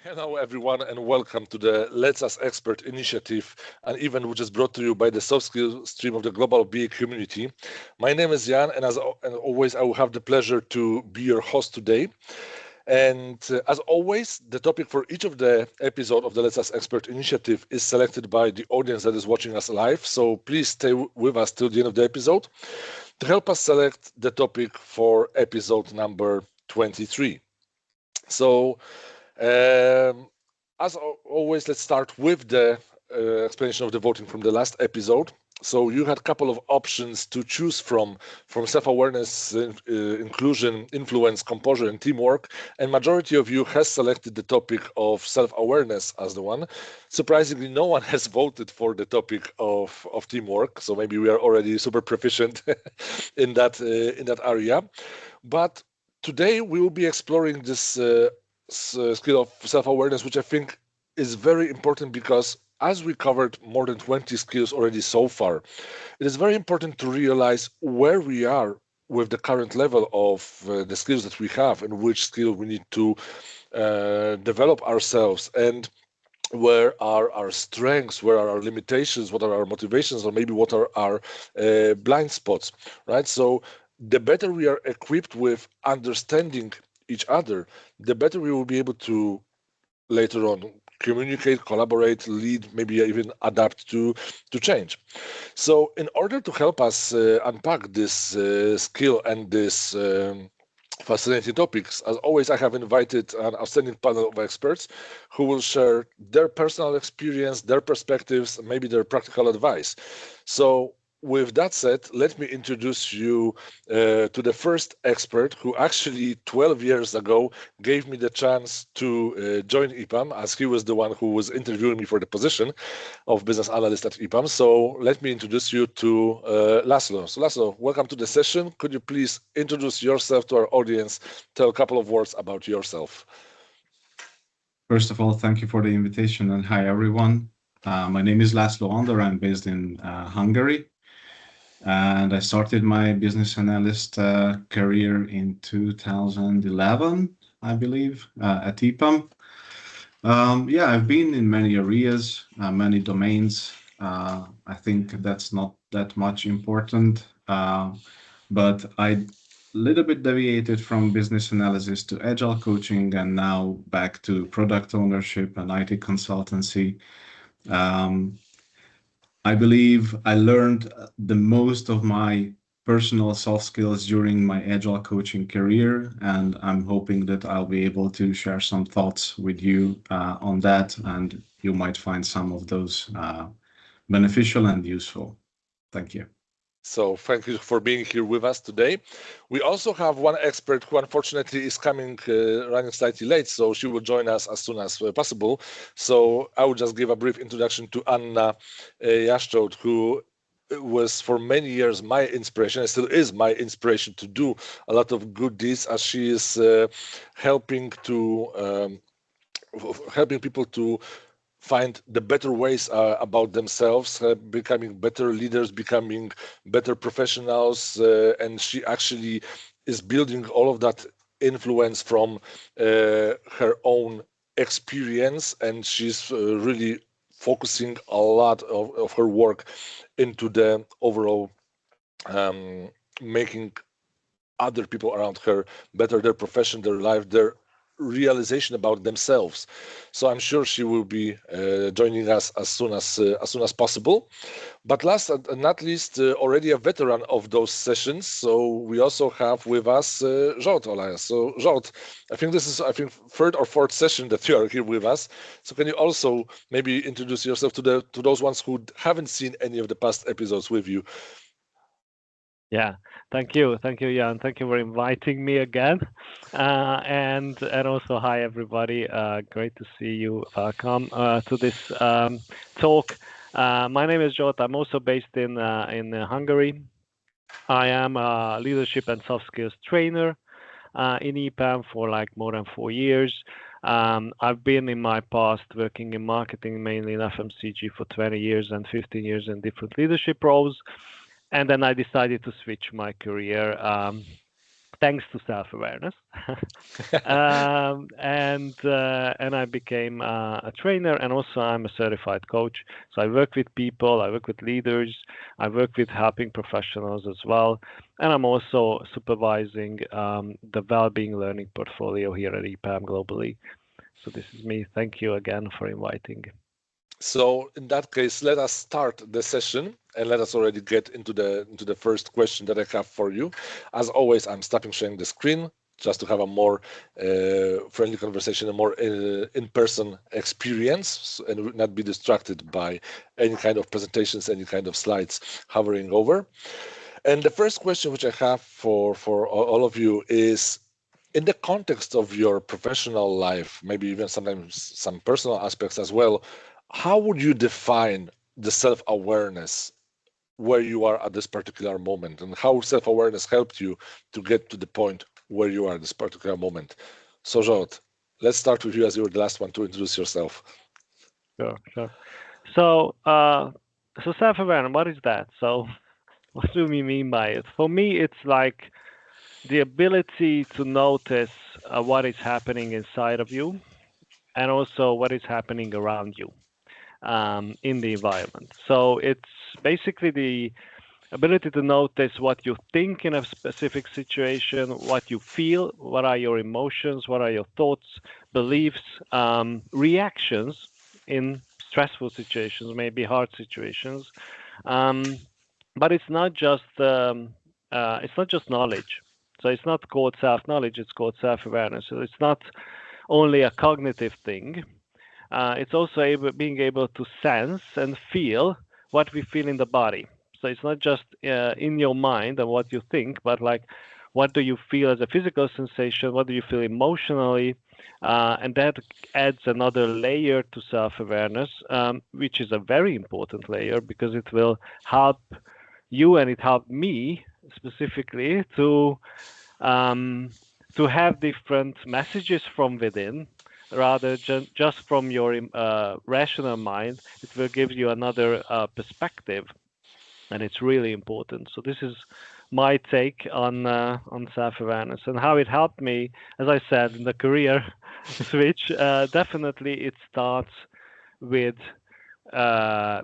Hello, everyone, and welcome to the Let's Us Expert initiative, an event which is brought to you by the soft skills stream of the Global BA community. My name is Jan, and and always, I will have the pleasure to be your host today. And as always, the topic for each of the episode of the Let's Us Expert initiative is selected by the audience that is watching us live. So please stay with us till the end of the episode to help us select the topic for episode number 23. So as always, let's start with the explanation of the voting from the last episode. So you had a couple of options to choose from self-awareness, inclusion, influence, composure, and teamwork. And majority of you has selected the topic of self-awareness as the one. Surprisingly, no one has voted for the topic of teamwork. So maybe we are already super proficient in that area. But today we will be exploring this skill of self-awareness, which I think is very important because as we covered more than 20 skills already so far, it is very important to realize where we are with the current level of the skills that we have and which skill we need to develop ourselves, and where are our strengths, where are our limitations, what are our motivations, or maybe what are our blind spots, right? So the better we are equipped with understanding each other, the better we will be able to later on communicate, collaborate, lead, maybe even adapt to change. So in order to help us unpack this skill and this fascinating topics, as always, I have invited an outstanding panel of experts who will share their personal experience, their perspectives, maybe their practical advice. So with that said, let me introduce you to the first expert who actually 12 years ago gave me the chance to join EPAM, as he was the one who was interviewing me for the position of business analyst at EPAM. So let me introduce you to Laszlo. So Laszlo, welcome to the session. Could you please introduce yourself to our audience, tell a couple of words about yourself? First of all, thank you for the invitation and hi everyone. My name is Laszlo Andor. I'm based in Hungary. And I started my business analyst career in 2011, I believe, at EPAM. Yeah, I've been in many areas, many domains. I think that's not that much important, but I little bit deviated from business analysis to agile coaching and now back to product ownership and IT consultancy. Um, I believe I learned the most of my personal soft skills during my agile coaching career, and I'm hoping that I'll be able to share some thoughts with you on that, and you might find some of those beneficial and useful. Thank you. So thank you for being here with us today. We also have one expert who unfortunately is coming running slightly late, so she will join us as soon as possible. So I will just give a brief introduction to Anna Jaszczolt, who was for many years my inspiration and still is my inspiration to do a lot of good deeds, as she is helping to helping people to find the better ways about themselves, becoming better leaders, becoming better professionals, and she actually is building all of that influence from her own experience, and she's really focusing a lot of her work into the overall making other people around her better, their profession, their life, their realization about themselves. So I'm sure she will be joining us as soon as possible. But last and not least, already a veteran of those sessions. So we also have with us Zsolt, Olajos. So Zsolt, I think this is third or fourth session that you are here with us. So can you also maybe introduce yourself to those ones who haven't seen any of the past episodes with you? Yeah, thank you, Jan. Thank you for inviting me again, and also hi everybody. Great to see you come to this talk. My name is Zsolt. I'm also based in Hungary. I am a leadership and soft skills trainer in EPAM for like more than 4 years. I've been in my past working in marketing, mainly in FMCG for 20 years and 15 years in different leadership roles. And then I decided to switch my career thanks to self-awareness. And I became a trainer, and also I'm a certified coach. So I work with people, I work with leaders, I work with helping professionals as well, and I'm also supervising the well-being learning portfolio here at EPAM globally. So this is me. Thank you again for inviting. So in that case, let us start the session, and let us already get into the first question that I have for you. As always, I'm stopping sharing the screen just to have a more friendly conversation, a more in-person experience, and not be distracted by any kind of presentations, any kind of slides hovering over. And the first question which I have for all of you is, in the context of your professional life, maybe even sometimes some personal aspects as well, how would you define the self-awareness where you are at this particular moment, and how self-awareness helped you to get to the point where you are at this particular moment? So, Zsolt, let's start with you, as you were the last one to introduce yourself. Sure. So, self-awareness, what is that? So, what do we mean by it? For me, it's like the ability to notice what is happening inside of you, and also what is happening around you in the environment. So it's basically the ability to notice what you think in a specific situation, what you feel, what are your emotions, what are your thoughts, beliefs, reactions in stressful situations, maybe hard situations. But it's not just knowledge. So it's not called self-knowledge, it's called self-awareness. So it's not only a cognitive thing. It's also being able to sense and feel what we feel in the body. So it's not just in your mind and what you think, but like, what do you feel as a physical sensation? What do you feel emotionally? And that adds another layer to self-awareness, which is a very important layer, because it will help you, and it helped me specifically to have different messages from within, rather just from your rational mind. It will give you another perspective, and it's really important. So this is my take on self-awareness and how it helped me, as I said, in the career switch. Definitely, it starts with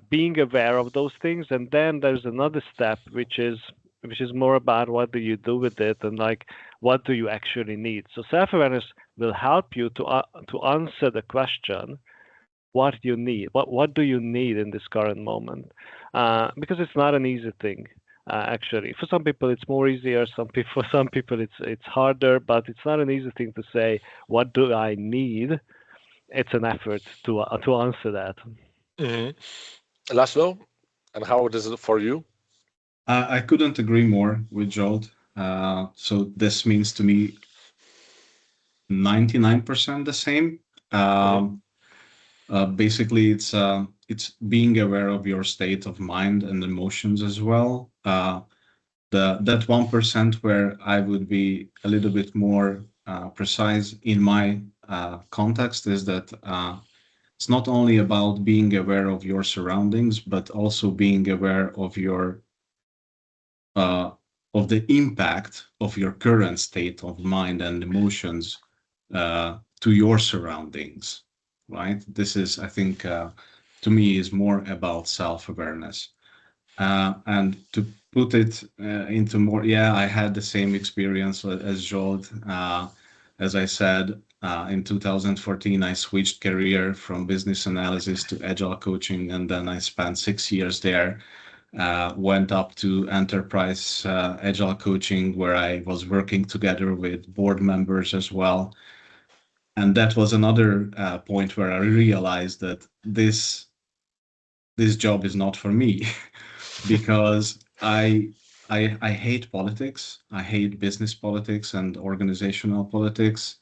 being aware of those things, and then there's another step, which is more about what do you do with it, and like, what do you actually need. So self-awareness will help you to answer the question, what you need, what do you need in this current moment, because it's not an easy thing. Actually, for some people it's more easier. For some people it's harder, but it's not an easy thing to say, what do I need? It's an effort to answer that. Mm-hmm. Laszlo, and how is it for you? I couldn't agree more with Zsolt. So this means to me 99% the same. Basically, it's being aware of your state of mind and emotions as well. That 1% where I would be a little bit more precise in my context is that it's not only about being aware of your surroundings, but also being aware of your of the impact of your current state of mind and emotions to your surroundings, right? This is, I think, to me, is more about self-awareness. And to put it into more, yeah, I had the same experience as Zsolt. As I said, in 2014, I switched career from business analysis to agile coaching, and then I spent 6 years there. Went up to enterprise agile coaching, where I was working together with board members as well. And that was another point where I realized that this job is not for me because I hate politics. I hate business politics and organizational politics.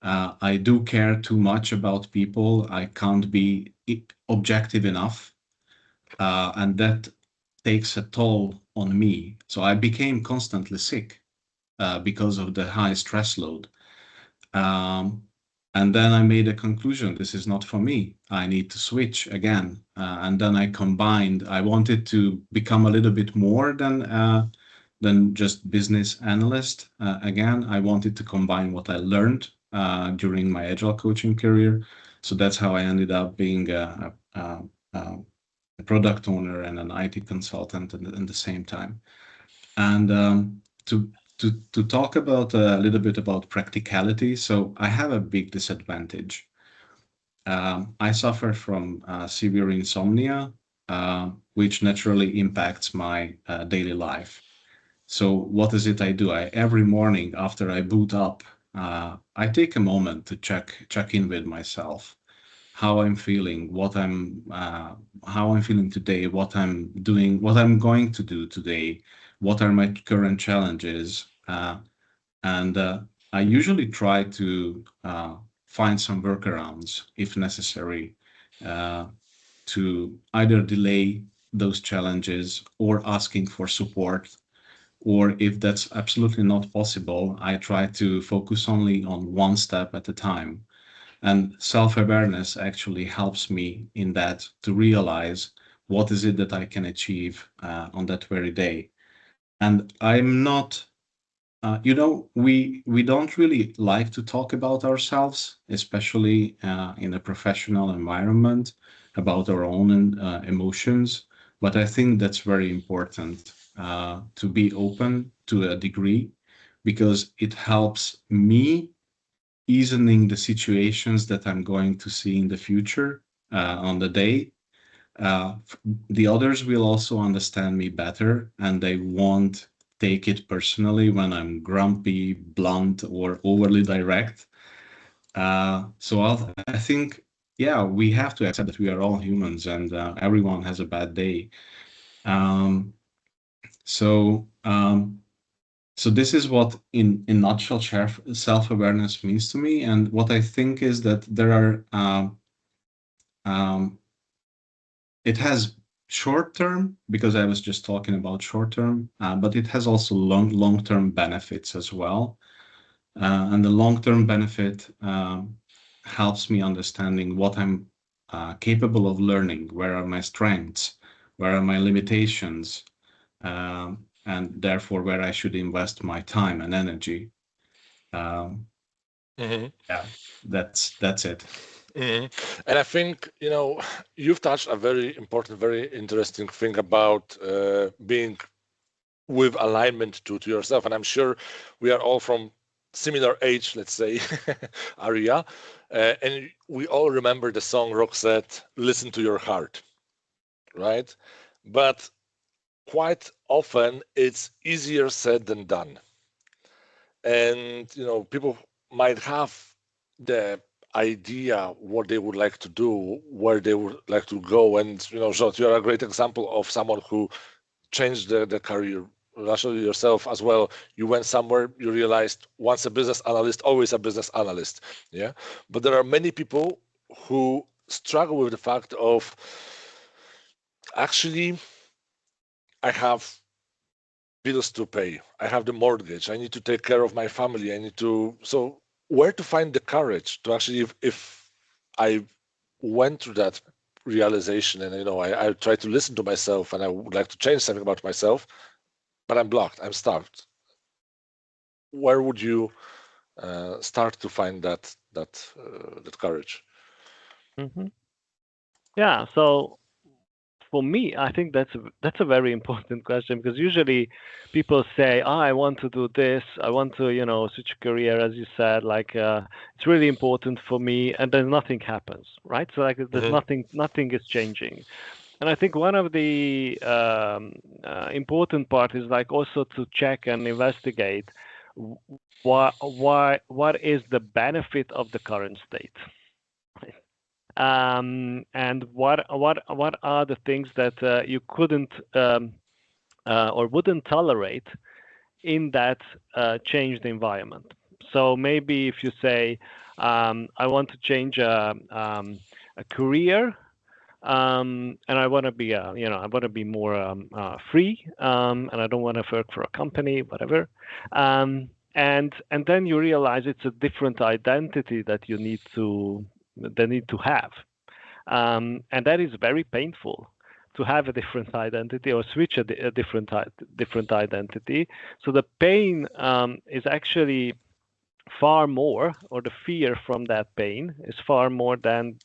I do care too much about people. I can't be objective enough, and that takes a toll on me. So I became constantly sick because of the high stress load. And then I made a conclusion, this is not for me. I need to switch again. And then I wanted to become a little bit more than than just business analyst. Again, I wanted to combine what I learned during my agile coaching career. So that's how I ended up being a product owner and an IT consultant in the same time. And to talk about a little bit about practicality, so I have a big disadvantage. I suffer from severe insomnia, which naturally impacts my daily life. So what is it I do? Every morning after I boot up, I take a moment to check in with myself, how I'm feeling, how I'm feeling today, what I'm doing, what I'm going to do today, what are my current challenges, and I usually try to find some workarounds if necessary to either delay those challenges or asking for support. Or if that's absolutely not possible, I try to focus only on one step at a time. And self-awareness actually helps me in that to realize what is it that I can achieve on that very day. And I'm not, we don't really like to talk about ourselves, especially in a professional environment, about our own emotions. But I think that's very important to be open to a degree because it helps me easing the situations that I'm going to see in the future on the day. The others will also understand me better and they won't take it personally when I'm grumpy, blunt, or overly direct. I think, yeah, we have to accept that we are all humans and everyone has a bad day. Um, so, um, so this is what, in nutshell, self-awareness means to me. And what I think is that there are, it has short term, because I was just talking about short term, but it has also long-term benefits as well. And the long-term benefit helps me understanding what I'm capable of learning, where are my strengths, where are my limitations, and therefore where I should invest my time and energy. Yeah, that's it. And I think, you've touched a very important, very interesting thing about being with alignment to yourself. And I'm sure we are all from similar age, let's say, area. And we all remember the song Roxette, Listen to Your Heart, right? But quite often it's easier said than done. And, people might have the idea what they would like to do, where they would like to go. And, Zsolt, you're a great example of someone who changed the career. Laszlo, yourself as well, you went somewhere, you realized once a business analyst, always a business analyst. Yeah. But there are many people who struggle with the fact of actually, I have bills to pay, I have the mortgage, I need to take care of my family, I need to. So, where to find the courage to actually, if I went through that realization and I try to listen to myself and I would like to change something about myself, but I'm blocked, I'm starved. Where would you start to find that courage? Yeah. So for me, I think that's a very important question because usually people say, "Oh, I want to do this. I want to, switch career," as you said. Like it's really important for me, and then nothing happens, right? So like there's nothing is changing. And I think one of the important part is like also to check and investigate what is the benefit of the current state. And what are the things that you couldn't or wouldn't tolerate in that changed environment. So maybe if you say, I want to change a career, and I want to be, I want to be more free, and I don't want to work for a company, whatever. And then you realize it's a different identity that you need to have, and that is very painful to have a different identity or switch a different identity. So the pain is actually far more, or the fear from that pain is far more than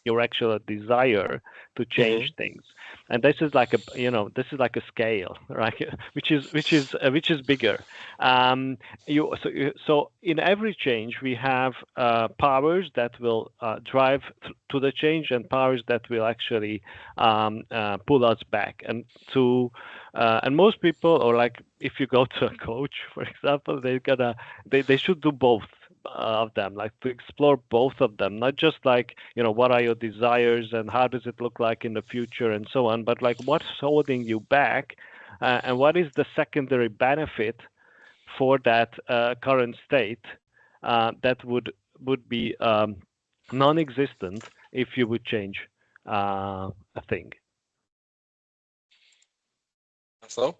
your actual desire to change things. And this is like a scale, right? which is bigger. So in every change we have powers that will drive to the change, and powers that will actually pull us back. And most people, or like if you go to a coach, for example, they should do both of them, like to explore both of them, not just like, what are your desires and how does it look like in the future and so on, but like what's holding you back, and what is the secondary benefit for that current state that would be non-existent if you would change a thing. So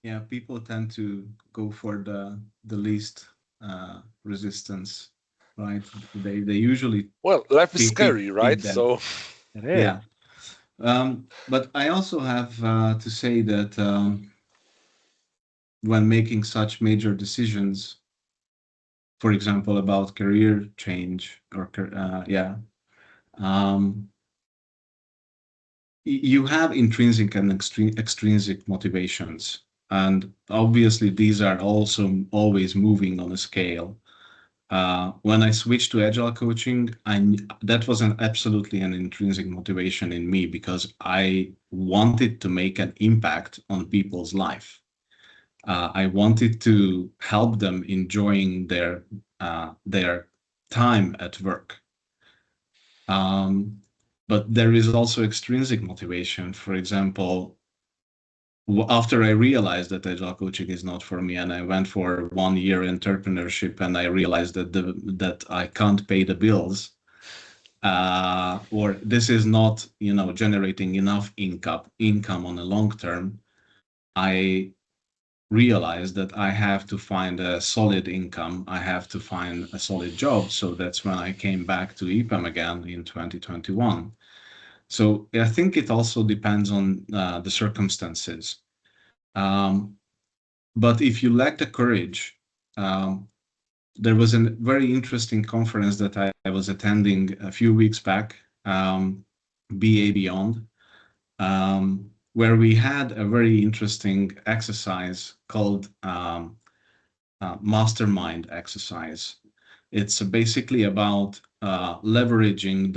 yeah, people tend to go for the least resistance, right? They usually, well, life is keep scary, right? that. So It is. Yeah. But I also have to say that when making such major decisions, for example, about career change or you have intrinsic and extrinsic motivations. And obviously, these are also always moving on a scale. When I switched to agile coaching, that was absolutely an intrinsic motivation in me, because I wanted to make an impact on people's life. I wanted to help them enjoying their time at work. But there is also extrinsic motivation. For example, after I realized that agile coaching is not for me, and I went for 1 year entrepreneurship, and I realized that I can't pay the bills, or this is not, generating enough income on a long term, I realized that I have to find a solid income. I have to find a solid job. So that's when I came back to EPAM again in 2021. So I think it also depends on the circumstances. But if you lack the courage, there was a very interesting conference that I was attending a few weeks back, BA Beyond, where we had a very interesting exercise called mastermind exercise. It's basically about leveraging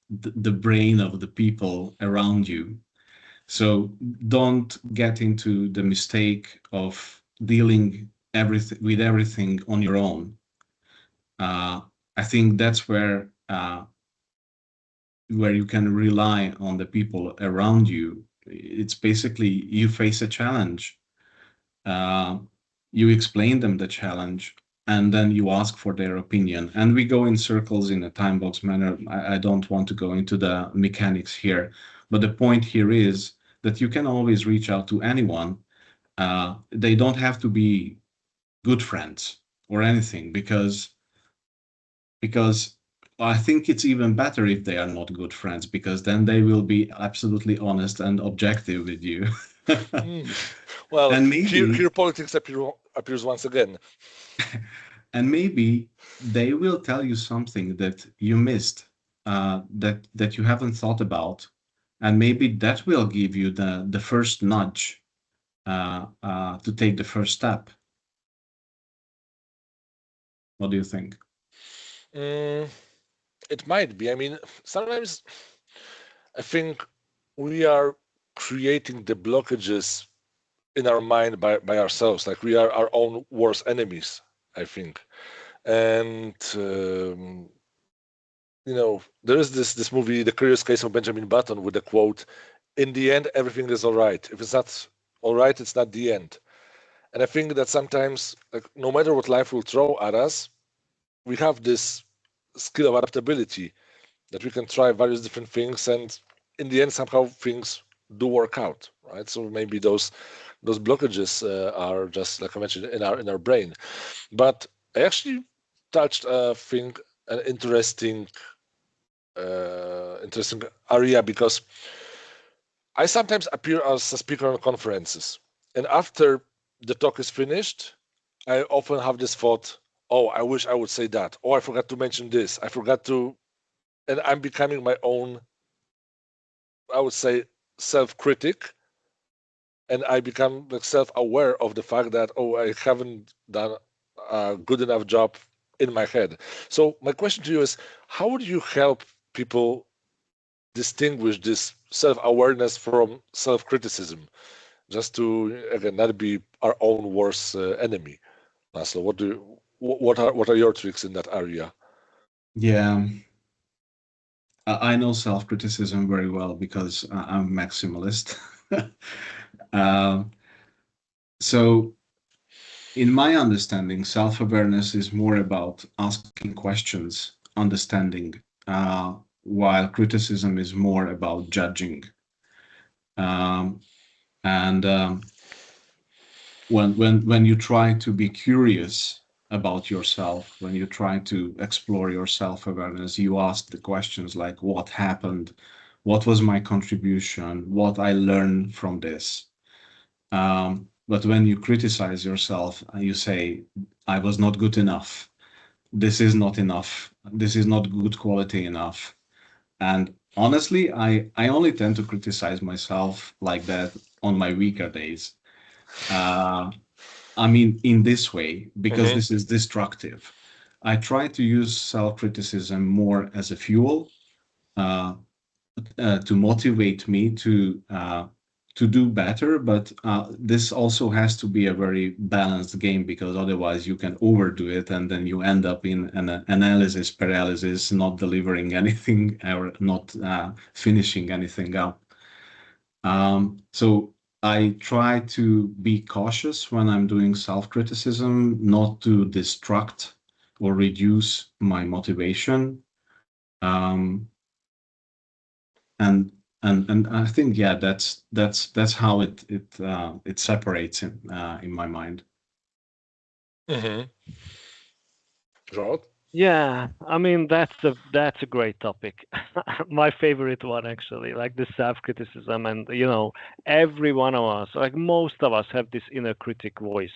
the brain of the people around you. So don't get into the mistake of dealing with everything on your own. I think that's where you can rely on the people around you. It's basically you face a challenge, you explain them the challenge, and then you ask for their opinion. And we go in circles in a time box manner. I don't want to go into the mechanics here, but the point here is that you can always reach out to anyone. They don't have to be good friends or anything, because I think it's even better if they are not good friends, because then they will be absolutely honest and objective with you. Well, and maybe here politics appears once again. And maybe they will tell you something that you missed, that you haven't thought about, and maybe that will give you the first nudge to take the first step. What do you think? It might be. I mean, sometimes I think we are creating the blockages in our mind by ourselves. Like we are our own worst enemies, I think. And there is this movie, The Curious Case of Benjamin Button, with the quote, "In the end, everything is all right. If it's not all right, it's not the end." And I think that sometimes, like, no matter what life will throw at us, we have this skill of adaptability, that we can try various different things, and in the end, somehow things do work out, right? So maybe those blockages are just, like I mentioned, in our brain. But I actually touched an interesting interesting area, because I sometimes appear as a speaker on conferences, and after the talk is finished, I often have this thought, oh, I wish I would say that. Oh, I forgot to mention this. I forgot to, and I'm becoming my own, I would say, self-critic, and I become like self-aware of the fact that, oh, I haven't done a good enough job in my head. So my question to you is, how would you help people distinguish this self-awareness from self-criticism, just to again not be our own worst enemy? Laszlo, what are your tricks in that area? Yeah, I know self-criticism very well because I'm maximalist. Um, so, in my understanding, self-awareness is more about asking questions, understanding, while criticism is more about judging. Um, and when you try to be curious about yourself, when you try to explore your self-awareness, you ask the questions like, what happened? What was my contribution? What I learned from this? But when you criticize yourself and you say, I was not good enough, this is not enough, this is not good quality enough. And honestly, I only tend to criticize myself like that on my weaker days. Uh, I mean, in this way, because Mm-hmm. this is destructive. I try to use self-criticism more as a fuel, uh, to motivate me to do better. But this also has to be a very balanced game, because otherwise you can overdo it, and then you end up in an analysis paralysis, not delivering anything or not finishing anything up. So I try to be cautious when I'm doing self-criticism, not to distract or reduce my motivation. Um, and and I think, yeah, that's how it separates in my mind. Mm-hmm. Zsolt? Yeah, I mean that's a great topic. My favorite one actually, like the self-criticism, and every one of us, like most of us, have this inner critic voice,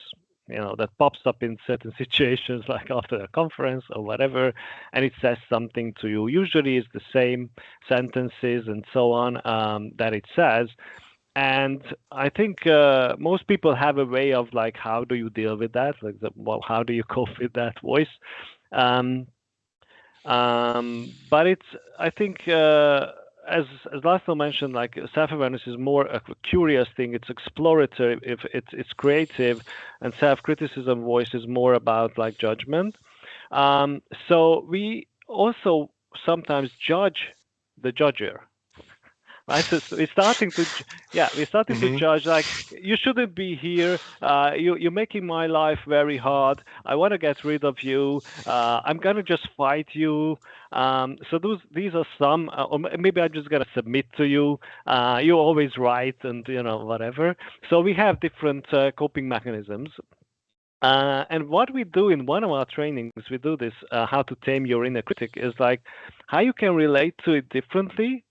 that pops up in certain situations, like after a conference or whatever, and it says something to you. Usually, it's the same sentences and so on that it says. And I think most people have a way of like, how do you deal with that? Like, well, how do you cope with that voice? Um, but I think, as Laszlo mentioned, like self-awareness is more a curious thing. It's exploratory. If it's creative, and self-criticism voice is more about like judgment. So we also sometimes judge the judger, right? So we're starting to, yeah, we're starting to Mm-hmm. judge like, you shouldn't be here. You're making my life very hard. I want to get rid of you. I'm gonna just fight you. So these are some, or maybe I'm just gonna submit to you. You're always right, and whatever. So we have different coping mechanisms. And what we do in one of our trainings, we do this, how to tame your inner critic, is like how you can relate to it differently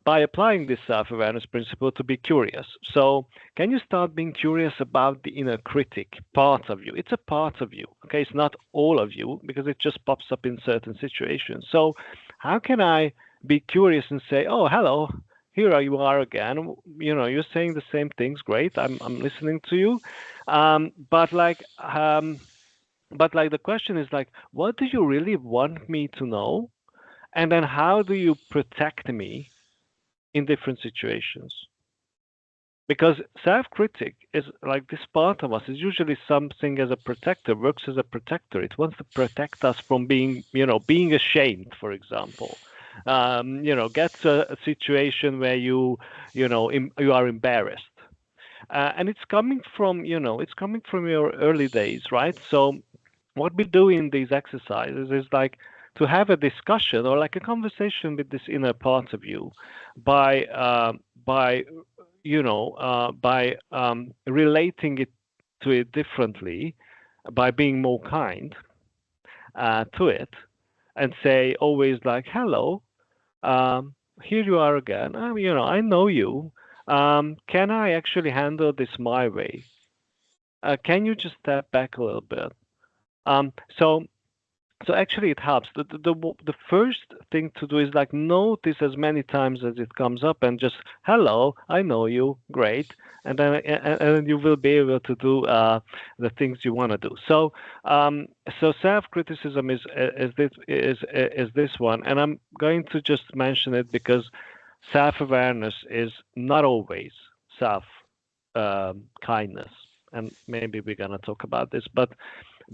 by applying this self-awareness principle to be curious. So can you start being curious about the inner critic part of you? It's a part of you, okay? It's not all of you, because it just pops up in certain situations. So how can I be curious and say, oh, hello, here you are again. You're saying the same things. Great. I'm listening to you. But like the question is like, what do you really want me to know? And then how do you protect me in different situations? Because self-critic is like, this part of us is usually something as a protector, works as a protector. It wants to protect us from being ashamed, for example. Get to a situation where you are embarrassed. And it's coming from your early days, right? So what we do in these exercises is like to have a discussion or like a conversation with this inner part of you by relating it to it differently, by being more kind to it, and say always like, hello, here you are again. I know you. Can I actually handle this my way? Can you just step back a little bit? Um, so so actually it helps. The first thing to do is like notice as many times as it comes up and just hello, I know you, great, and then you will be able to do the things you want to do. So self criticism is this one, and I'm going to just mention it because self awareness is not always self kindness, and maybe we're gonna talk about this, but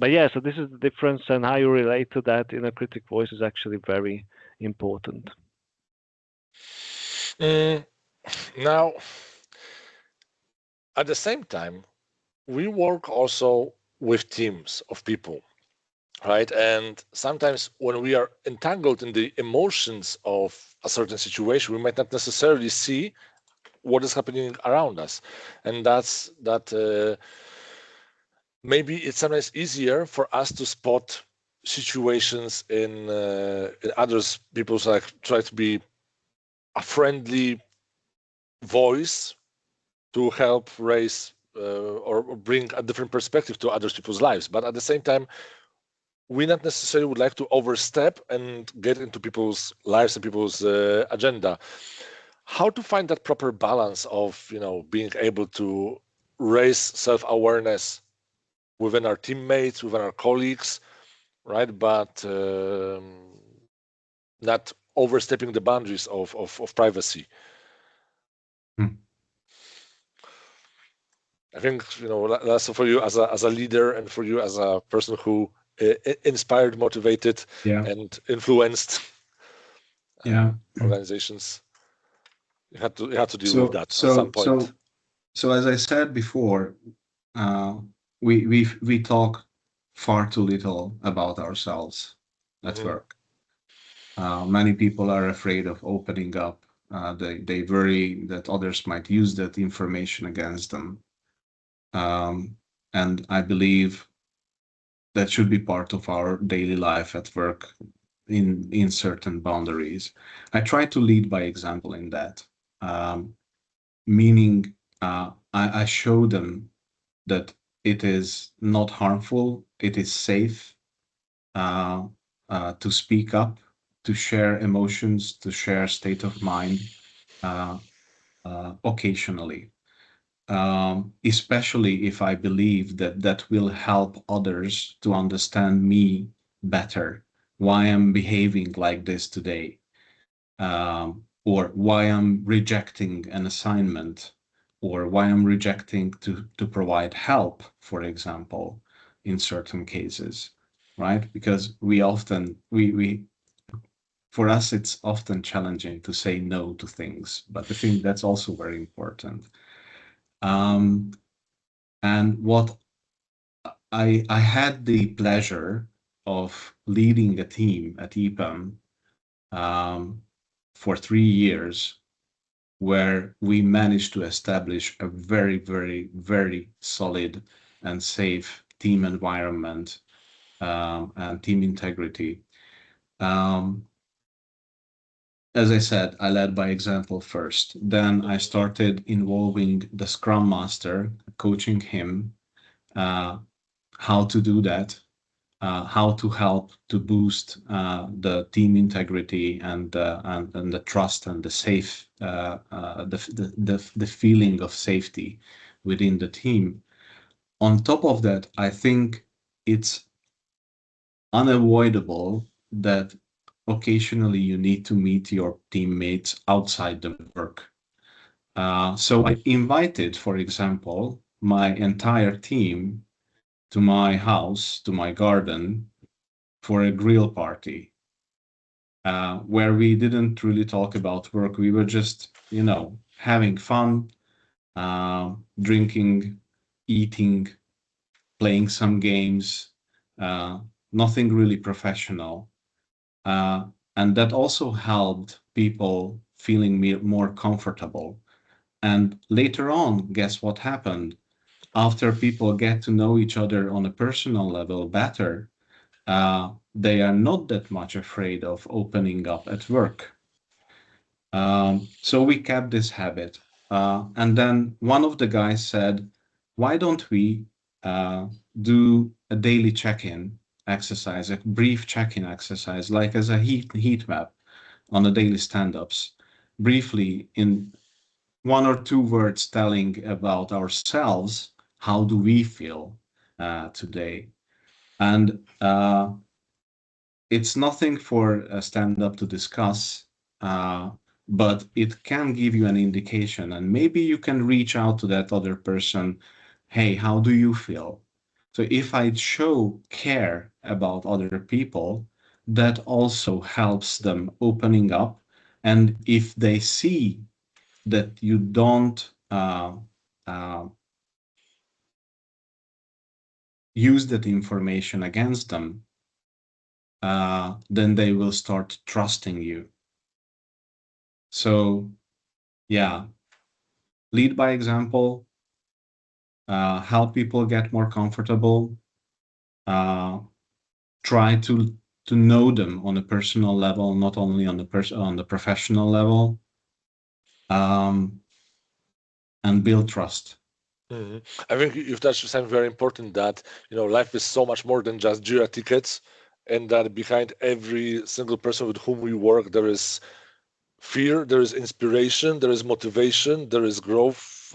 yeah, so this is the difference, and how you relate to that in a critic voice is actually very important. Now, at the same time, we work also with teams of people, right? And sometimes when we are entangled in the emotions of a certain situation, we might not necessarily see what is happening around us, and that's that. Maybe it's sometimes easier for us to spot situations in others. People's like try to be a friendly voice to help raise or bring a different perspective to other people's lives. But at the same time, we not necessarily would like to overstep and get into people's lives and people's agenda. How to find that proper balance of being able to raise self-awareness within our teammates, within our colleagues, right? But not overstepping the boundaries of privacy. I think Laszlo, for you as a leader and for you as a person who inspired, motivated, and influenced organizations, you had to deal with that at some point. So as I said before, we talk far too little about ourselves at work. Many people are afraid of opening up. They worry that others might use that information against them. And I believe that should be part of our daily life at work in certain boundaries. I try to lead by example in that, meaning I show them that it is not harmful, it is safe to speak up, to share emotions, to share state of mind occasionally. Especially if I believe that that will help others to understand me better, why I'm behaving like this today, or why I'm rejecting an assignment, or why I'm rejecting to provide help, for example, in certain cases, right? Because for us, it's often challenging to say no to things, but I think that's also very important. And what I had the pleasure of leading a team at EPAM for 3 years, where we managed to establish a very, very, very solid and safe team environment and team integrity. As I said, I led by example first. Then I started involving the Scrum Master, coaching him how to do that, how to help to boost the team integrity and the trust and the safe, the feeling of safety within the team. On top of that, I think it's unavoidable that occasionally you need to meet your teammates outside the work. So I invited, for example, my entire team to my house, to my garden, for a grill party, where we didn't really talk about work. We were just, having fun, drinking, eating, playing some games, nothing really professional. And that also helped people feeling more comfortable. And later on, guess what happened? After people get to know each other on a personal level better, they are not that much afraid of opening up at work. So we kept this habit. And then one of the guys said, why don't we do a daily check-in exercise, a brief check-in exercise, like as a heat map on the daily stand-ups, briefly in 1 or 2 words telling about ourselves, how do we feel today? And it's nothing for a stand-up to discuss, but it can give you an indication, and maybe you can reach out to that other person. Hey, how do you feel? So if I show care about other people, that also helps them opening up. And if they see that you don't uh, use that information against them, then they will start trusting you. So, yeah, lead by example, help people get more comfortable, uh, try to know them on a personal level, not only on the professional level, and build trust. Mhm. I think you've touched on something very important, that life is so much more than just Jira tickets, and that behind every single person with whom we work, there is fear, there is inspiration, there is motivation, there is growth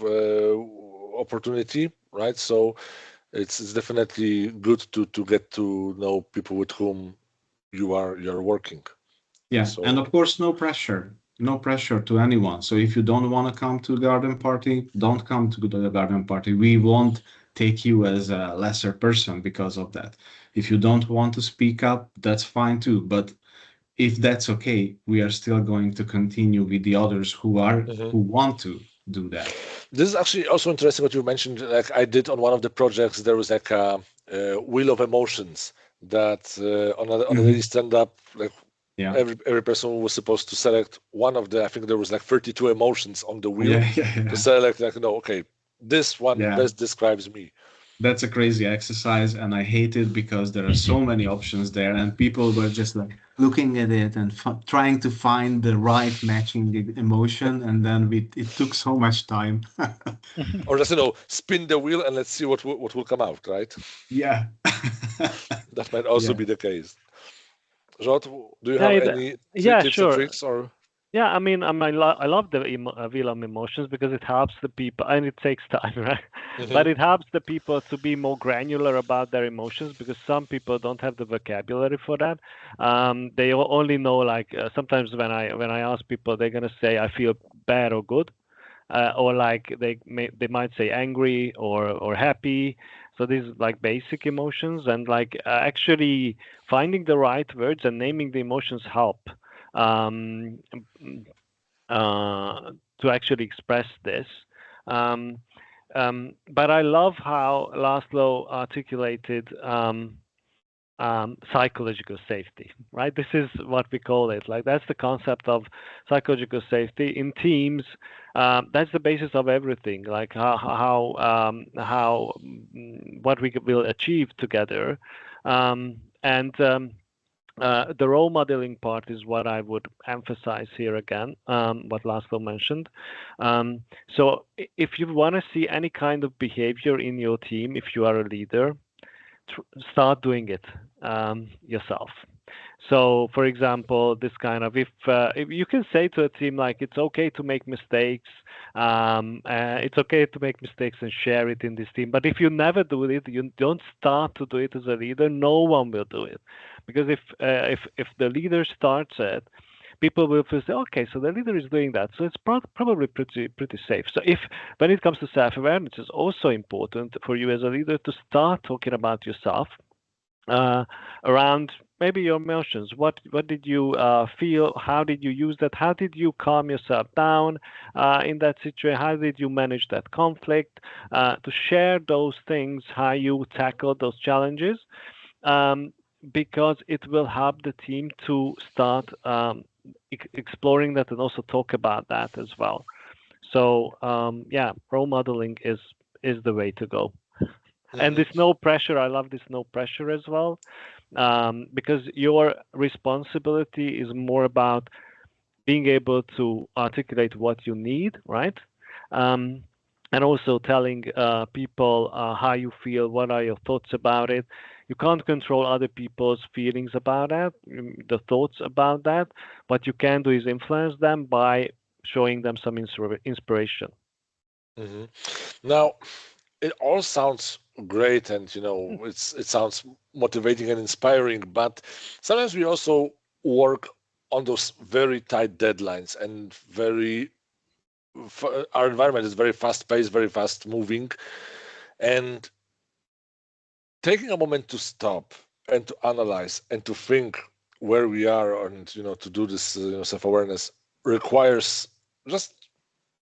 opportunity, right? So it's definitely good to get to know people with whom you're working. Yeah, So and of course, no pressure to anyone. So if you don't want to come to the garden party, don't come to the garden party. We won't take you as a lesser person because of that. If you don't want to speak up, that's fine too. But if that's okay, we are still going to continue with the others Mhm. who want to do that. This is actually also interesting what you mentioned. Like I did on one of the projects, there was like a wheel of emotions that on a daily Mhm. stand up, like Yeah. every person was supposed to select one of the. I think there was like 32 emotions on the wheel Yeah, yeah, to yeah. select. Like okay, this one Yeah. best describes me. That's a crazy exercise, and I hate it because there are so many options there, and people were just like looking at it and trying to find the right matching emotion, and then it took so much time. Or just spin the wheel and let's see what will come out. Right? Yeah. That might also Yeah. be the case. Zsolt, do you Yeah, have any yeah, tips and sure. tricks or? Yeah, I love the wheel of emotions because it helps the people, and it takes time, right? But Mhm. it helps the people to be more granular about their emotions because some people don't have the vocabulary for that. They only know like sometimes when I ask people, they're gonna say I feel bad or good, or like they might say angry or happy. So these like basic emotions, and like actually finding the right words and naming the emotions help. Um, to actually express this. Um, but I love how Laszlo articulated psychological safety, right? This is what we call it. Like that's the concept of psychological safety in teams. That's the basis of everything. Like what we will achieve together, and the role modeling part is what I would emphasize here again, what Laszlo mentioned. So if you want to see any kind of behavior in your team, if you are a leader, start doing it yourself. So, for example, this kind of if you can say to a team like it's okay to make mistakes, it's okay to make mistakes and share it in this team. But if you never do it, you don't start to do it as a leader. No one will do it, because if the leader starts it, people will feel say, okay, so the leader is doing that, so it's probably pretty safe. So if when it comes to self-awareness, it's also important for you as a leader to start talking about yourself uh, around maybe your emotions. What did you feel? How did you use that? How did you calm yourself down in that situation? How did you manage that conflict? To share those things, how you tackle those challenges, um, because it will help the team to start exploring that and also talk about that as well. So yeah, role modeling is the way to go. And Mhm. this no pressure, I love this no pressure as well, because your responsibility is more about being able to articulate what you need, right? And also telling people how you feel, what are your thoughts about it. You can't control other people's feelings about that, the thoughts about that. What you can do is influence them by showing them some inspiration. Hmm. Now, it all sounds great, and it sounds motivating and inspiring, but sometimes we also work on those very tight deadlines and our environment is very fast paced, very fast moving, and taking a moment to stop and to analyze and to think where we are, and to do this self-awareness requires just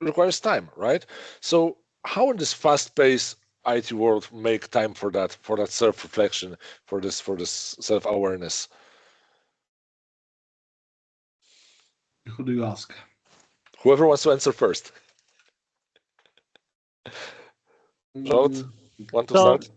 requires time, right? So how in this fast-paced IT world make time for that self-reflection, for this self-awareness? Who do you ask? Whoever wants to answer first. Zsolt, want to So, start?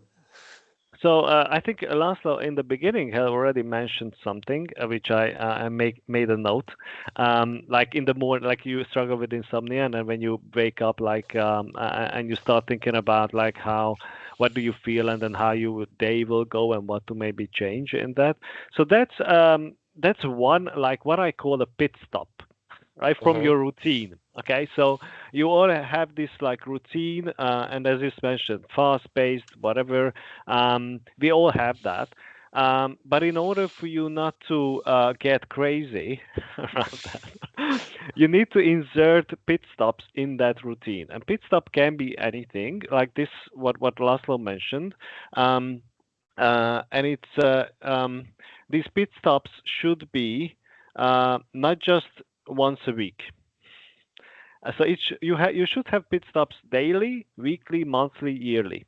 so I think Laszlo in the beginning had already mentioned something which I made a note. Like in the morning, like you struggle with insomnia, and then when you wake up, like and you start thinking about like what do you feel, and then how your day will go, and what to maybe change in that. So that's one, like what I call a pit stop, right, from Hmm. your routine. Okay, so you all have this like routine, and as you mentioned, fast paced, whatever. We all have that. But in order for you not to get crazy around that, you need to insert pit stops in that routine. And pit stop can be anything, like this, what Laszlo mentioned. And it's these pit stops should be not just once a week. So you should have pit stops daily, weekly, monthly, yearly.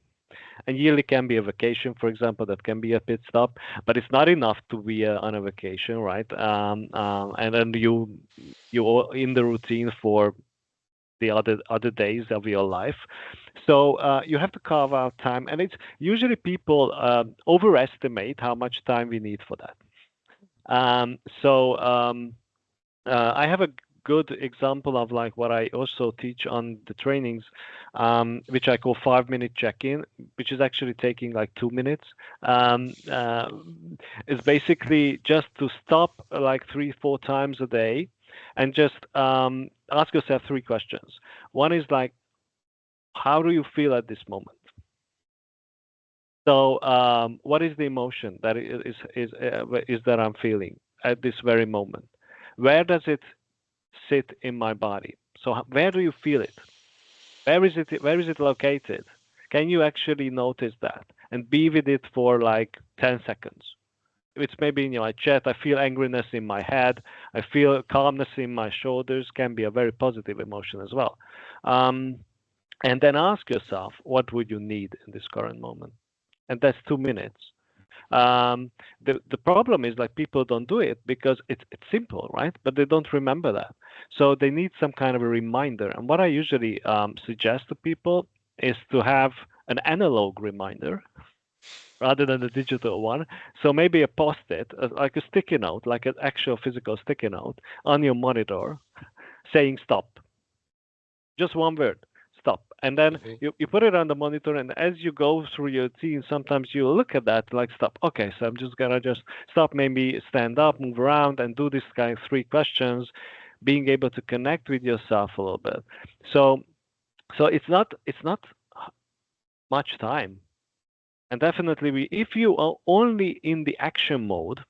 And yearly can be a vacation, for example, that can be a pit stop, but it's not enough to be on a vacation, right? And then you are in the routine for the other days of your life. So you have to carve out time, and it's usually people overestimate how much time we need for that. So I have a good example of like what I also teach on the trainings, which I call 5 minute check-in, which is actually taking like 2 minutes. Um, uh, it's basically just to stop like 3, 4 times a day and just ask yourself 3 questions. One is like, how do you feel at this moment? So, what is the emotion that is that I'm feeling at this very moment? Where does it sit in my body? So, where do you feel it? Where is it? Where is it located? Can you actually notice that and be with it for like 10 seconds? It's maybe in your chest. I feel angriness in my head. I feel calmness in my shoulders. Can be a very positive emotion as well. Um, and then ask yourself, what would you need in this current moment? And that's 2 minutes. The problem is like people don't do it because it's simple, right? But they don't remember that, so they need some kind of a reminder. And what I usually suggest to people is to have an analog reminder rather than a digital one. So maybe a post-it, like a sticky note, like an actual physical sticky note on your monitor, saying stop, just one word, stop. And then Hmm. you put it on the monitor, and as you go through your routine, sometimes you look at that like stop. Okay, so I'm just gonna just stop, maybe stand up, move around, and do this kind of 3 questions, being able to connect with yourself a little bit. So it's not much time. And definitely if you are only in the action mode,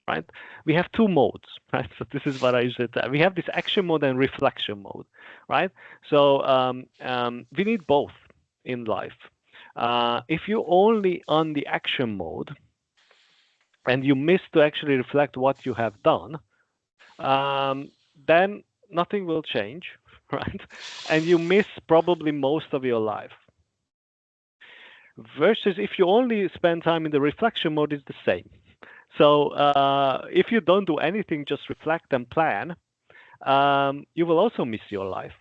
right? We have two modes, right? So this is what I usually tell. We have this action mode and reflection mode, right? So we need both in life. If you're only on the action mode and you miss to actually reflect what you have done, then nothing will change, right? And you miss probably most of your life. Versus if you only spend time in the reflection mode, it's the same. So if you don't do anything, just reflect and plan, you will also miss your life.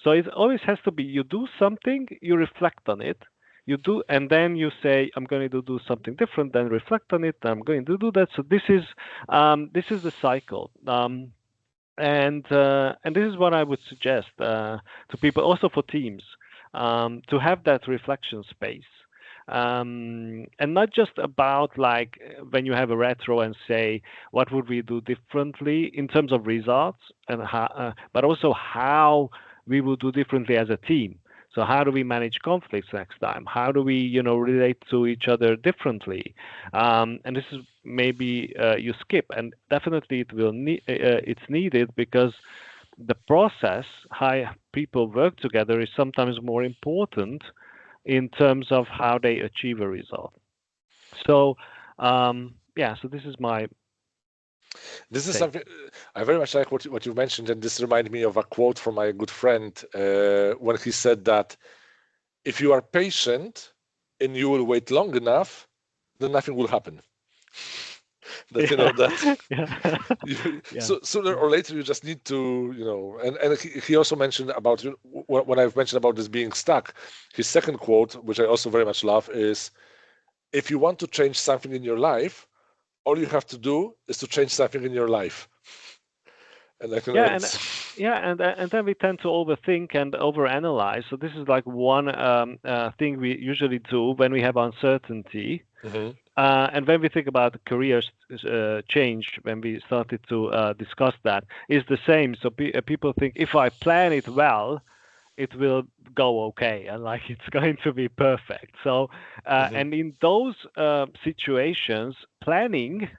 So it always has to be you do something, you reflect on it, you do, and then you say, I'm going to do something different, then reflect on it, I'm going to do that. So this is the cycle. And this is what I would suggest to people, also for teams, to have that reflection space, and not just about like when you have a retro and say what would we do differently in terms of results, and how, but also how we will do differently as a team. So how do we manage conflicts next time? How do we, relate to each other differently? And this is maybe you skip, and definitely it's needed, because the process how people work together is sometimes more important in terms of how they achieve a result. So so this is my This is take. something I very much like what you mentioned, and this reminded me of a quote from my good friend when he said that if you are patient and you will wait long enough, then nothing will happen. That you know that Yeah. Yeah. so sooner or later you just need to, and he also mentioned about, when I've mentioned about this being stuck, his second quote, which I also very much love, is if you want to change something in your life, all you have to do is to change something in your life. And I think Yeah, and it's and then we tend to overthink and overanalyze. So this is like one thing we usually do when we have uncertainty. Mhm. And when we think about career change, when we started to discuss that, is the same. So people think if I plan it well, it will go okay, and like it's going to be perfect. So, Mhm. and in those situations, planning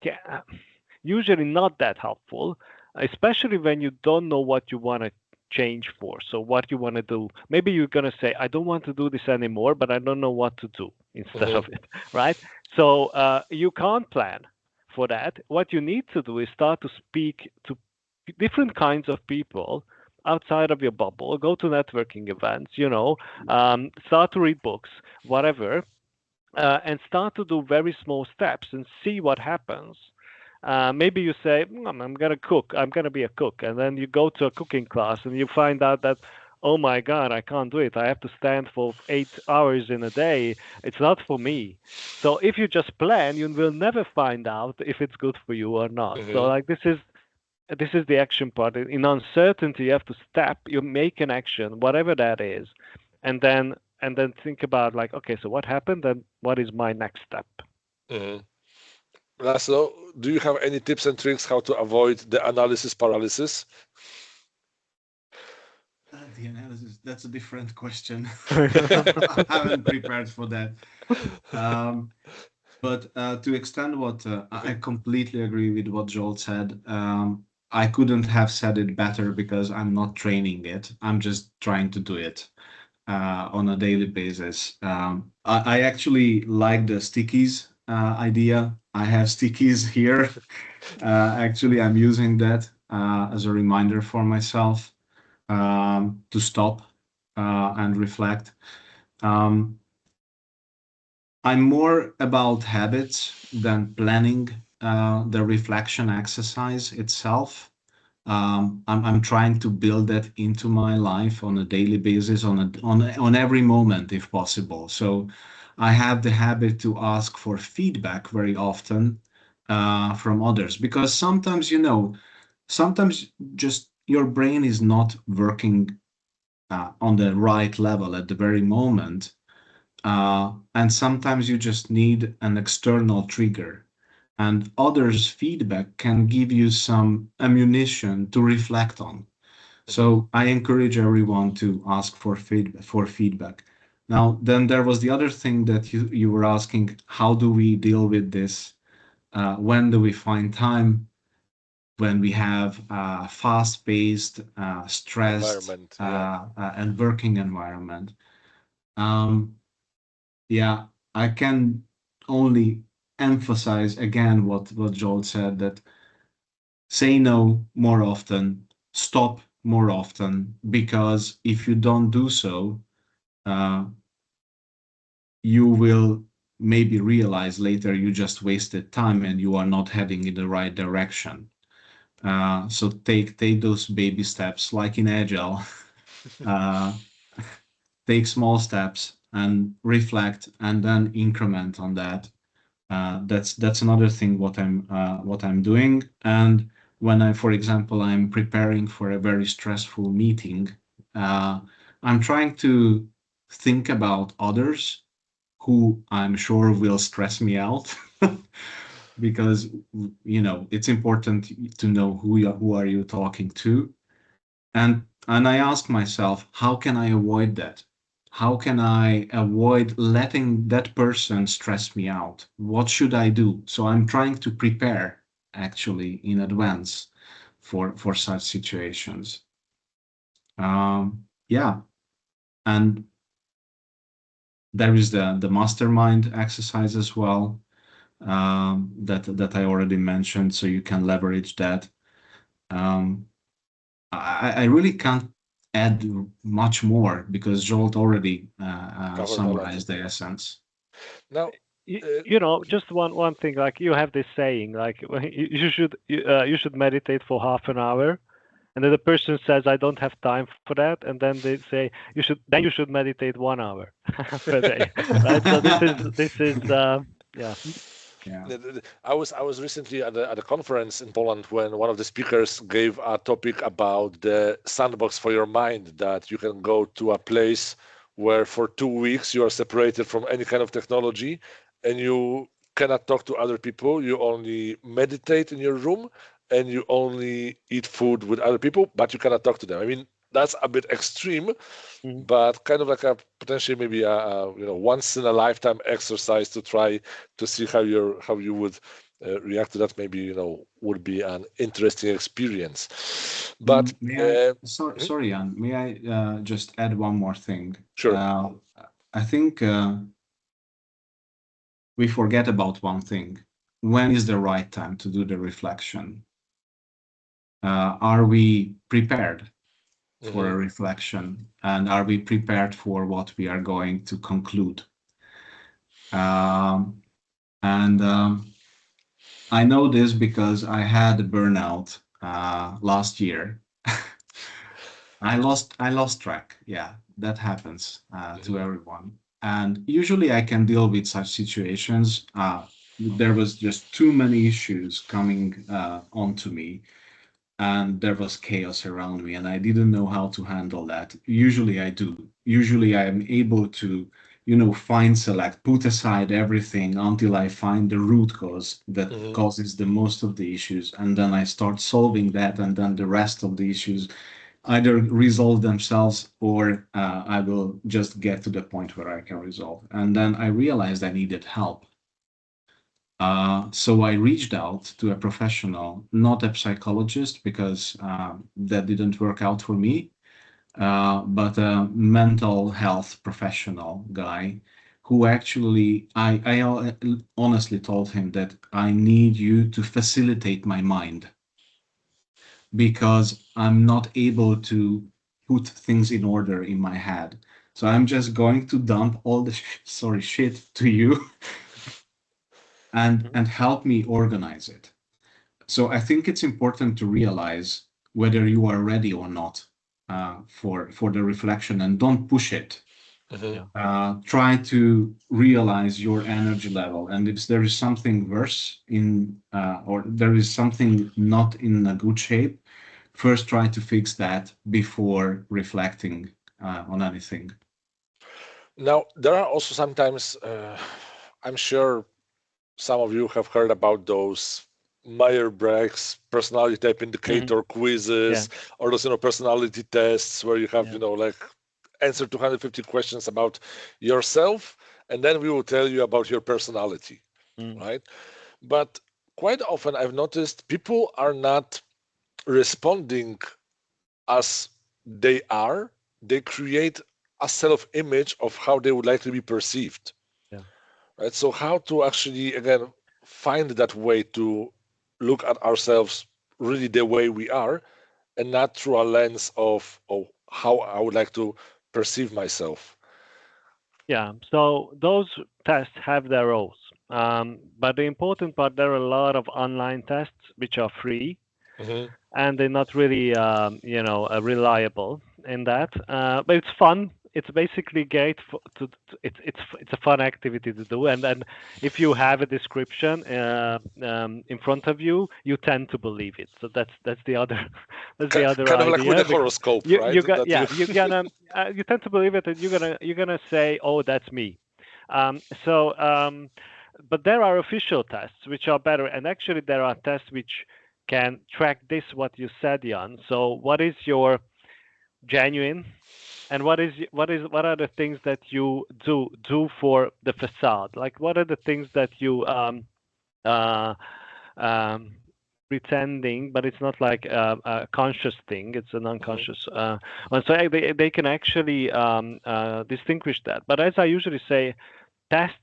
ca- usually not that helpful, especially when you don't know what you want to change for. So what you want to do, maybe you're going to say, I don't want to do this anymore, but I don't know what to do instead Mhm. of it, right? So you can't plan for that. What you need to do is start to speak to different kinds of people outside of your bubble, go to networking events, start to read books, whatever, and start to do very small steps and see what happens. Maybe you say, I'm going to cook, I'm going to be a cook. And then you go to a cooking class and you find out that, oh my God, I can't do it. I have to stand for 8 hours in a day. It's not for me. So if you just plan, you will never find out if it's good for you or not. So Mhm. like this is the action part. In uncertainty, you have to step, you make an action, whatever that is, and then think about like, okay, so what happened and what is my next step? Mhm. Laszlo, do you have any tips and tricks how to avoid the analysis paralysis? The analysis, that's a different question. I haven't prepared for that. Um, but to extend what I completely agree with what Joel said. I couldn't have said it better because I'm not training it. I'm just trying to do it on a daily basis. I actually like the stickies idea. I have stickies here. Actually, I'm using that as a reminder for myself to stop and reflect. Um, I'm more about habits than planning the reflection exercise itself. I'm trying to build that into my life on a daily basis, on every moment, if possible. So I have the habit to ask for feedback very often from others because sometimes, sometimes just your brain is not working on the right level at the very moment. And sometimes you just need an external trigger. And others' feedback can give you some ammunition to reflect on. Mhm. So I encourage everyone to ask for feedback. Now, then there was the other thing that you were asking, how do we deal with this? When do we find time? When we have a fast-paced, stressed, Environment, yeah. and working environment. Um, yeah, I can only emphasize again what Joel said, that say no more often, stop more often, because if you don't do so, uh, you will maybe realize later you just wasted time and you are not heading in the right direction. So take those baby steps, like in Agile. Uh, Take small steps and reflect, and then increment on that. That's another thing what I'm doing. And when for example, I'm preparing for a very stressful meeting, I'm trying to think about others who I'm sure will stress me out. Because it's important to know who are you talking to, and I ask myself, how can I avoid that? How can I avoid letting that person stress me out? What should I do? So I'm trying to prepare actually in advance for such situations. Yeah, and there is the mastermind exercise as well, that I already mentioned, so you can leverage that. I really can't add much more because Zsolt already Covered a lot. summarized the essence. Now, Just one thing, like you have this saying, like you should meditate for half an hour, and then the person says, I don't have time for that, and then they say you should meditate 1 hour per day, right? So this is yeah. Yeah. I was recently at a conference in Poland when one of the speakers gave a topic about the sandbox for your mind, that you can go to a place where for 2 weeks you are separated from any kind of technology and you cannot talk to other people. You only meditate in your room and you only eat food with other people, but you cannot talk to them. I mean, that's a bit extreme, Mhm. but kind of like a potentially maybe a once in a lifetime exercise to try to see how you would react to that. Maybe would be an interesting experience. But Sorry, Jan, may I just add one more thing? Sure. I think we forget about one thing. When is the right time to do the reflection? Are we prepared for a reflection, and are we prepared for what we are going to conclude? And I know this because I had a burnout last year. I lost track. Yeah, that happens to everyone. And usually I can deal with such situations. There was just too many issues coming onto me, and there was chaos around me, and I didn't know how to handle that. Usually I do. Usually I am able to, put aside everything until I find the root cause that causes the most of the issues, and then I start solving that, and then the rest of the issues either resolve themselves, or I will just get to the point where I can resolve. And then I realized I needed help. So I reached out to a professional, not a psychologist, because that didn't work out for me, but a mental health professional guy who actually, I honestly told him that I need you to facilitate my mind, because I'm not able to put things in order in my head. So I'm just going to dump all the shit to you and help me organize it. So I think it's important to realize whether you are ready or not for the reflection, and don't push it. Try to realize your energy level, and if there is something worse or there is something not in a good shape, first try to fix that before reflecting on anything. Now, there are also sometimes, I'm sure some of you have heard about those Myers-Briggs personality type indicator quizzes, or those personality tests where you have like answer 250 questions about yourself, and then we will tell you about your personality, right? But quite often I've noticed people are not responding as they are. They create a self-image of how they would like to be perceived. Right? So how to actually again find that way to look at ourselves really the way we are, and not through a lens of how I would like to perceive myself. Yeah, so those tests have their roles. But the important part, there are a lot of online tests which are free, and they're not really, reliable in that. But it's fun it's basically great it's a fun activity to do, and then if you have a description in front of you, you tend to believe it. So that's the other kind idea. Kind of like with the horoscope, right? You tend to believe it, and you're gonna say, oh, that's me. But there are official tests which are better, and actually there are tests which can track this what you said, Jan. So what is your genuine, and what are the things that you do for the facade? Like, what are the things that you uh, pretending, but it's not like a conscious thing; it's an unconscious one. So they can actually distinguish that. But as I usually say, tests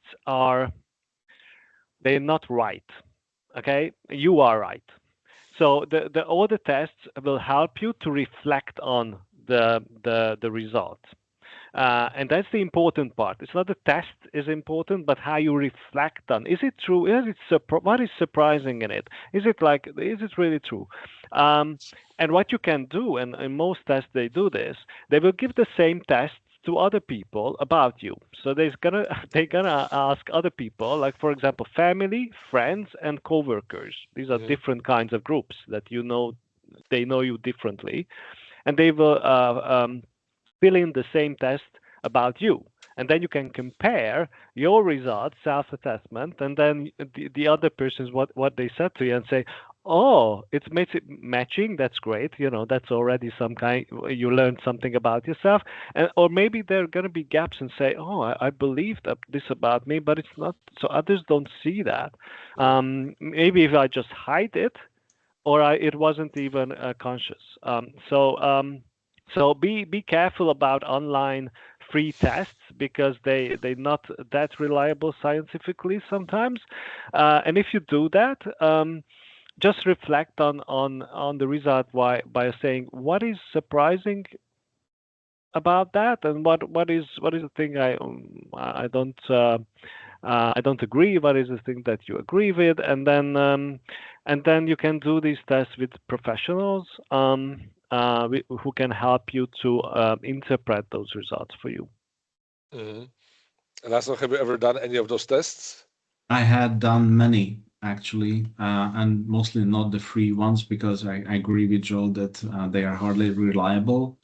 they're not right. Okay, you are right. So all the tests will help you to reflect on the result. And that's the important part. It's not the test is important, but how you reflect on. Is it true? What is surprising in it? Is it really true? And what you can do, and in most tests they do this, they will give the same tests to other people about you. So they're gonna ask other people, like for example, family, friends, and coworkers. These are different kinds of groups that they know you differently, and they will fill in the same test about you. And then you can compare your results, self-assessment, and then the other person's what they said to you, and say, oh, it's matching. That's great. That's already some kind. You learned something about yourself, or maybe there are going to be gaps and say, oh, I believed this about me, but it's not. So others don't see that. Maybe if I just hide it, or it wasn't even conscious. So be careful about online free tests, because they're not that reliable scientifically sometimes. And if you do that, just reflect on the result by saying what is surprising about that, and what is the thing I don't agree. What is the thing that you agree with? And then you can do these tests with professionals who can help you to interpret those results for you. And Laszlo, have you ever done any of those tests? I had done many actually, and mostly not the free ones, because I agree with Joel that they are hardly reliable.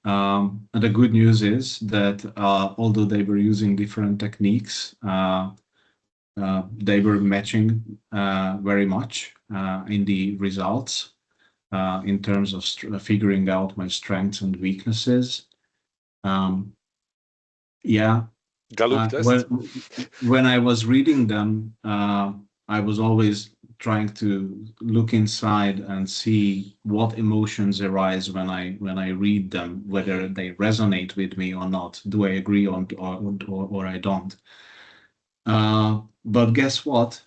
And the good news is that although they were using different techniques, they were matching very much in the results in terms of figuring out my strengths and weaknesses. When I was reading them, I was always trying to look inside and see what emotions arise when I read them, whether they resonate with me or not. Do I agree on or I don't? But guess what?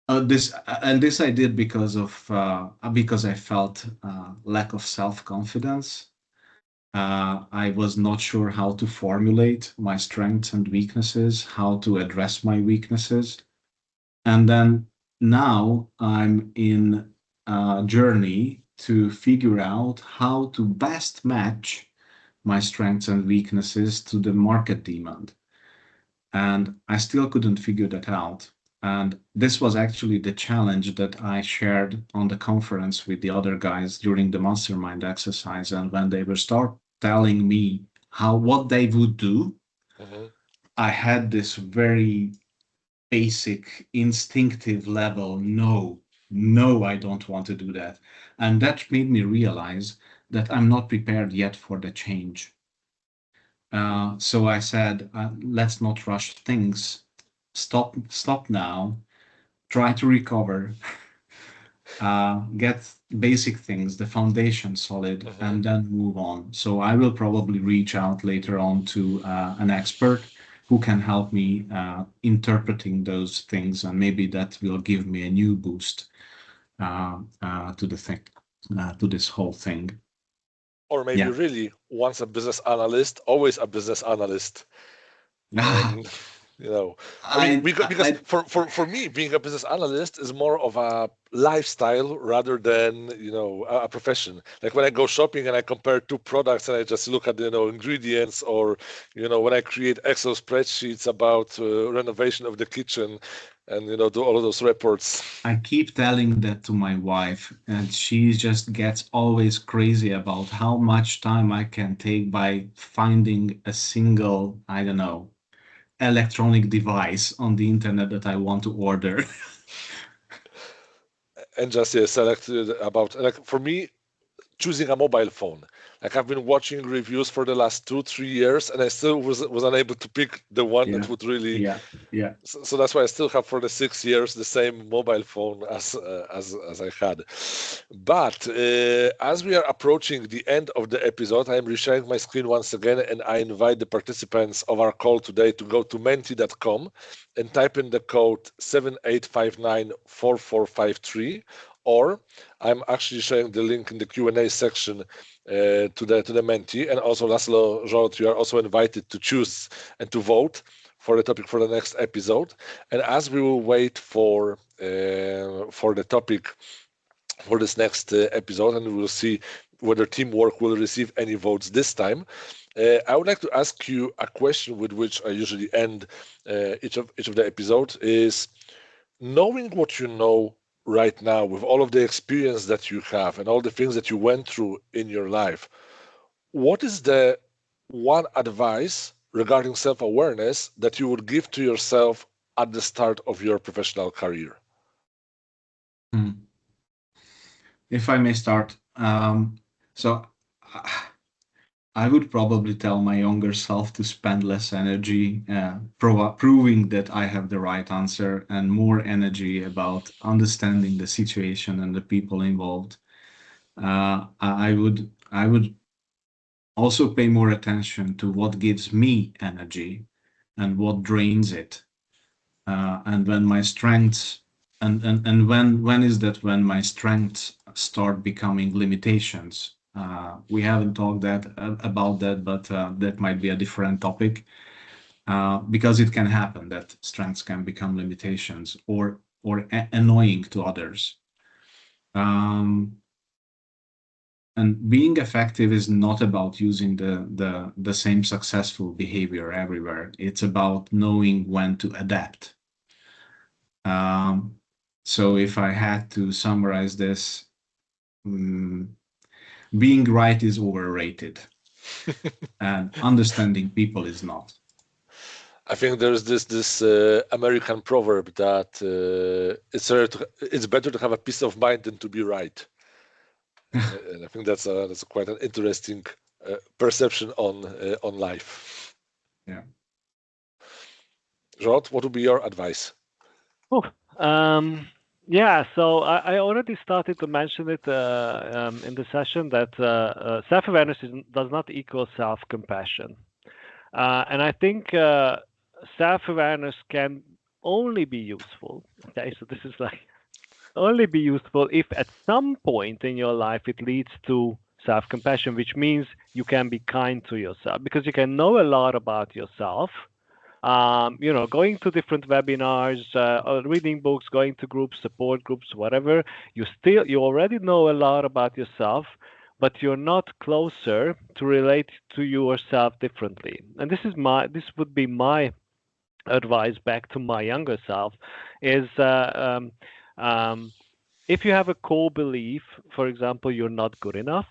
This I did because I felt lack of self-confidence. I was not sure how to formulate my strengths and weaknesses, how to address my weaknesses. And then now I'm in a journey to figure out how to best match my strengths and weaknesses to the market demand. And I still couldn't figure that out. And this was actually the challenge that I shared on the conference with the other guys during the mastermind exercise. And when they were start telling me what they would do, I had this very basic instinctive level, no, I don't want to do that. And that made me realize that I'm not prepared yet for the change. So I said, let's not rush things. Stop now. Try to recover. Get basic things, the foundation solid, and then move on. So I will probably reach out later on to an expert who can help me interpreting those things, and maybe that will give me a new boost to the thing, to this whole thing. Or maybe really once a business analyst, always a business analyst. Because for me, being a business analyst is more of a lifestyle rather than a profession. Like when I go shopping and I compare two products and I just look at ingredients, or when I create Excel spreadsheets about renovation of the kitchen and do all of those reports. I keep telling that to my wife, and she just gets always crazy about how much time I can take by finding a single, I don't know, electronic device on the internet that I want to order. And just select about, like, for me, choosing a mobile phone. Like, I've been watching reviews for the last 2-3 years, and I still was unable to pick the one that would really. Yeah. So that's why I still have for the 6 years the same mobile phone as I had. But as we are approaching the end of the episode, I am resharing my screen once again, and I invite the participants of our call today to go to menti.com and type in the code 78594453. Or I'm actually sharing the link in the Q&A section to the Menti. And also, Laszlo, Zsolt, you are also invited to choose and to vote for the topic for the next episode. And as we will wait for the topic for this next episode, and we will see whether teamwork will receive any votes this time, I would like to ask you a question with which I usually end each of the episodes, is knowing what you know right now, with all of the experience that you have and all the things that you went through in your life, what is the one advice regarding self-awareness that you would give to yourself at the start of your professional career? If I may start, so I would probably tell my younger self to spend less energy proving that I have the right answer, and more energy about understanding the situation and the people involved. I would also pay more attention to what gives me energy and what drains it, and when my strengths and when is that when my strengths start becoming limitations. We haven't talked about that, but that might be a different topic, because it can happen that strengths can become limitations or annoying to others. And being effective is not about using the same successful behavior everywhere. It's about knowing when to adapt. So if I had to summarize this, being right is overrated, and understanding people is not. I think there's this American proverb that it's better to have a peace of mind than to be right. And I think that's quite an interesting perception on life. Yeah. Zsolt, what would be your advice? Yeah, so I already started to mention it in the session that self-awareness does not equal self-compassion. And I think self-awareness can only be useful. Okay, so this is like only be useful if at some point in your life it leads to self-compassion, which means you can be kind to yourself, because you can know a lot about yourself. Going to different webinars, reading books, going to groups, support groups, whatever, you already know a lot about yourself, but you're not closer to relate to yourself differently. And this would be my advice back to my younger self, is if you have a core belief, for example, you're not good enough,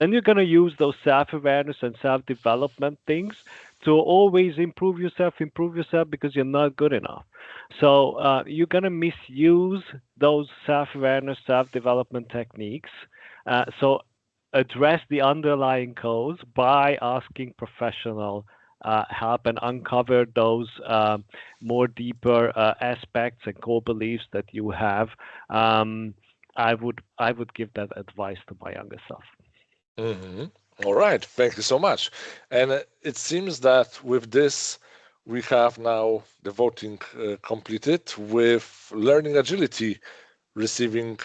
then you're going to use those self-awareness and self-development things to always improve yourself because you're not good enough. So you're going to misuse those self-awareness, self-development techniques. So address the underlying cause by asking professional help and uncover those more deeper aspects and core beliefs that you have. I would give that advice to my younger self. Mm-hmm. All right, thank you so much. And it seems that with this, we have now the voting completed, with learning agility receiving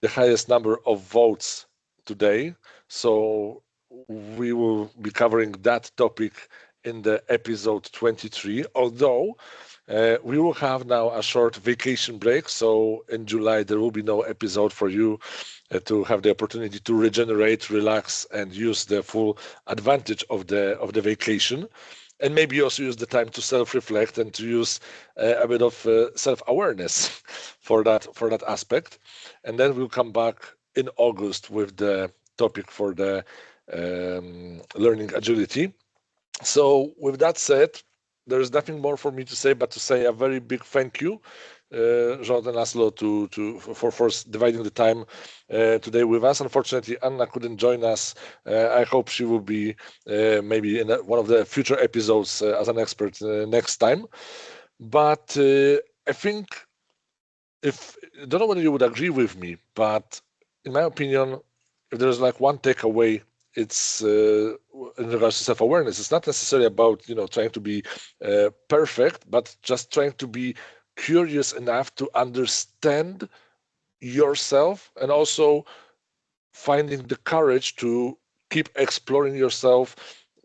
the highest number of votes today. So we will be covering that topic in the episode 23, although we will have now a short vacation break. So in July, there will be no episode for you to have the opportunity to regenerate, relax, and use the full advantage of the vacation. And maybe also use the time to self-reflect and to use a bit of self-awareness for that aspect. And then we'll come back in August with the topic for the learning agility. So with that said, there is nothing more for me to say but to say a very big thank you, Zsolt and Laszlo, for dividing the time today with us. Unfortunately, Anna couldn't join us. I hope she will be maybe in one of the future episodes as an expert next time. But I think I don't know whether you would agree with me, but in my opinion, if there's like one takeaway, it's in regards to self-awareness. It's not necessarily about trying to be perfect, but just trying to be curious enough to understand yourself, and also finding the courage to keep exploring yourself.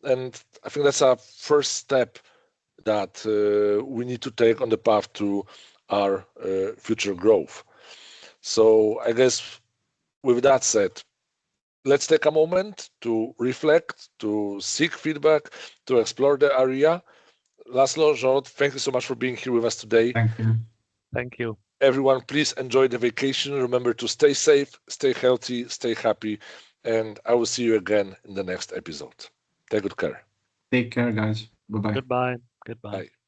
And I think that's our first step that we need to take on the path to our future growth. So I guess with that said, let's take a moment to reflect, to seek feedback, to explore the area. Laszlo, Zsolt, thank you so much for being here with us today. Thank you. Thank you. Everyone, please enjoy the vacation. Remember to stay safe, stay healthy, stay happy, and I will see you again in the next episode. Take good care. Take care, guys. Bye-bye. Goodbye. Goodbye. Bye.